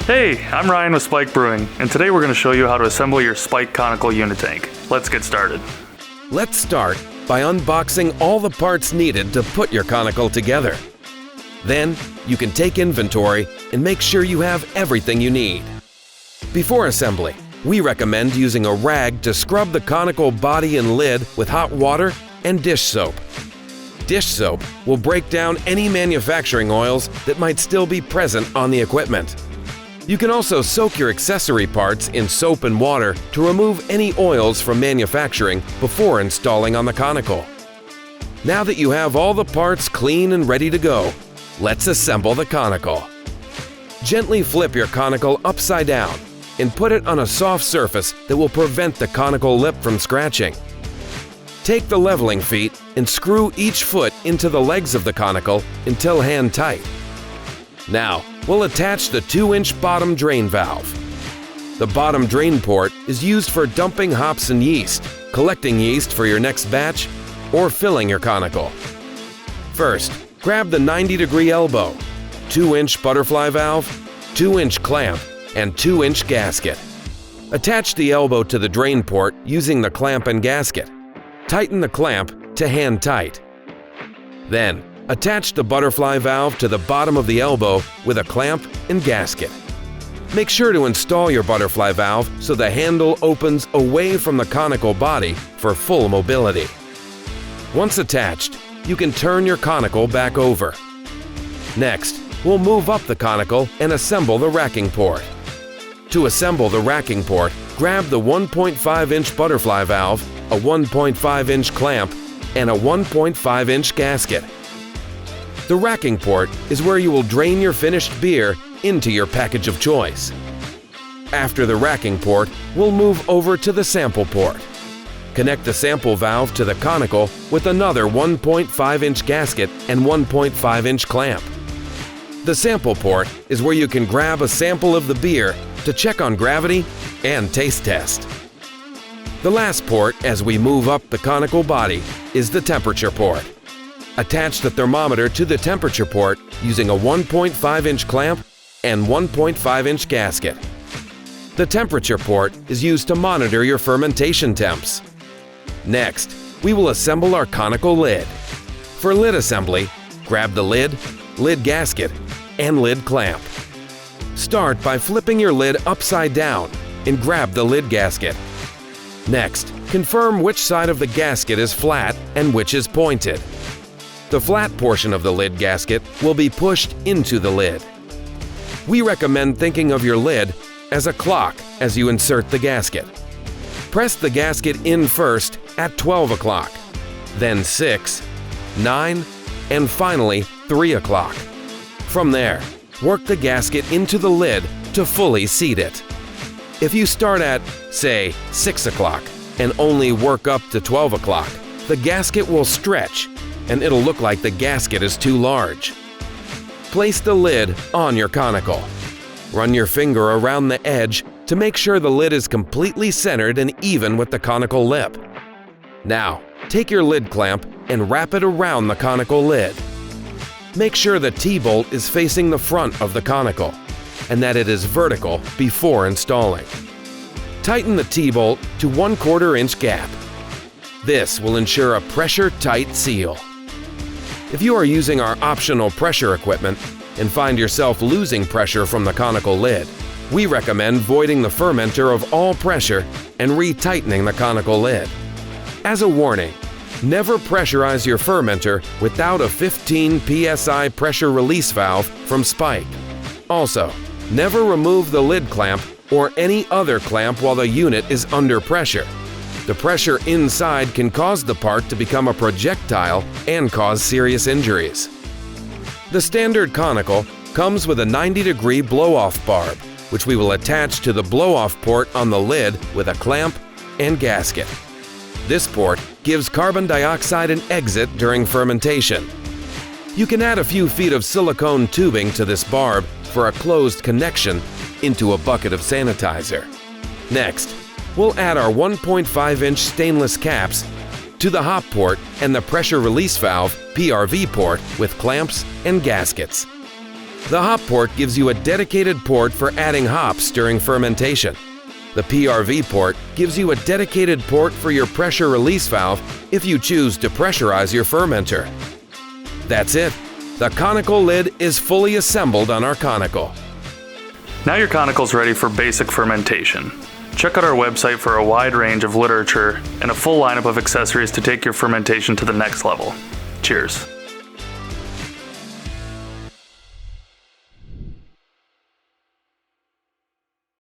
Hey, I'm Ryan with Spike Brewing, and today we're going to show you how to assemble your Spike Conical unit tank. Let's get started. Let's start by unboxing all the parts needed to put your conical together. Then, you can take inventory and make sure you have everything you need. Before assembly, we recommend using a rag to scrub the conical body and lid with hot water and dish soap. Dish soap will break down any manufacturing oils that might still be present on the equipment. You can also soak your accessory parts in soap and water to remove any oils from manufacturing before installing on the conical. Now that you have all the parts clean and ready to go, let's assemble the conical. Gently flip your conical upside down and put it on a soft surface that will prevent the conical lip from scratching. Take the leveling feet and screw each foot into the legs of the conical until hand tight. Now, we'll attach the 2-inch bottom drain valve. The bottom drain port is used for dumping hops and yeast, collecting yeast for your next batch, or filling your conical. First, grab the 90-degree elbow, 2-inch butterfly valve, 2-inch clamp, and 2-inch gasket. Attach the elbow to the drain port using the clamp and gasket. Tighten the clamp to hand tight. Then, attach the butterfly valve to the bottom of the elbow with a clamp and gasket. Make sure to install your butterfly valve so the handle opens away from the conical body for full mobility. Once attached, you can turn your conical back over. Next, we'll move up the conical and assemble the racking port. To assemble the racking port, grab the 1.5-inch butterfly valve, a 1.5-inch clamp, and a 1.5-inch gasket. The racking port is where you will drain your finished beer into your package of choice. After the racking port, we'll move over to the sample port. Connect the sample valve to the conical with another 1.5-inch gasket and 1.5-inch clamp. The sample port is where you can grab a sample of the beer to check on gravity and taste test. The last port as we move up the conical body is the temperature port. Attach the thermometer to the temperature port using a 1.5-inch clamp and 1.5-inch gasket. The temperature port is used to monitor your fermentation temps. Next, we will assemble our conical lid. For lid assembly, grab the lid, lid gasket, and lid clamp. Start by flipping your lid upside down and grab the lid gasket. Next, confirm which side of the gasket is flat and which is pointed. The flat portion of the lid gasket will be pushed into the lid. We recommend thinking of your lid as a clock as you insert the gasket. Press the gasket in first at 12 o'clock, then 6, 9, and finally 3 o'clock. From there, work the gasket into the lid to fully seat it. If you start at, say, 6 o'clock and only work up to 12 o'clock, the gasket will stretch and it'll look like the gasket is too large. Place the lid on your conical. Run your finger around the edge to make sure the lid is completely centered and even with the conical lip. Now, take your lid clamp and wrap it around the conical lid. Make sure the T-bolt is facing the front of the conical and that it is vertical before installing. Tighten the T-bolt to 1/4 inch gap. This will ensure a pressure-tight seal. If you are using our optional pressure equipment and find yourself losing pressure from the conical lid, we recommend voiding the fermenter of all pressure and retightening the conical lid. As a warning, never pressurize your fermenter without a 15 psi pressure release valve from Spike. Also, never remove the lid clamp or any other clamp while the unit is under pressure. The pressure inside can cause the part to become a projectile and cause serious injuries. The standard conical comes with a 90-degree blow-off barb, which we will attach to the blow-off port on the lid with a clamp and gasket. This port gives carbon dioxide an exit during fermentation. You can add a few feet of silicone tubing to this barb for a closed connection into a bucket of sanitizer. Next, we'll add our 1.5-inch stainless caps to the hop port and the pressure release valve PRV port with clamps and gaskets. The hop port gives you a dedicated port for adding hops during fermentation. The PRV port gives you a dedicated port for your pressure release valve if you choose to pressurize your fermenter. That's it. The conical lid is fully assembled on our conical. Now your conical's ready for basic fermentation. Check out our website for a wide range of literature and a full lineup of accessories to take your fermentation to the next level. Cheers.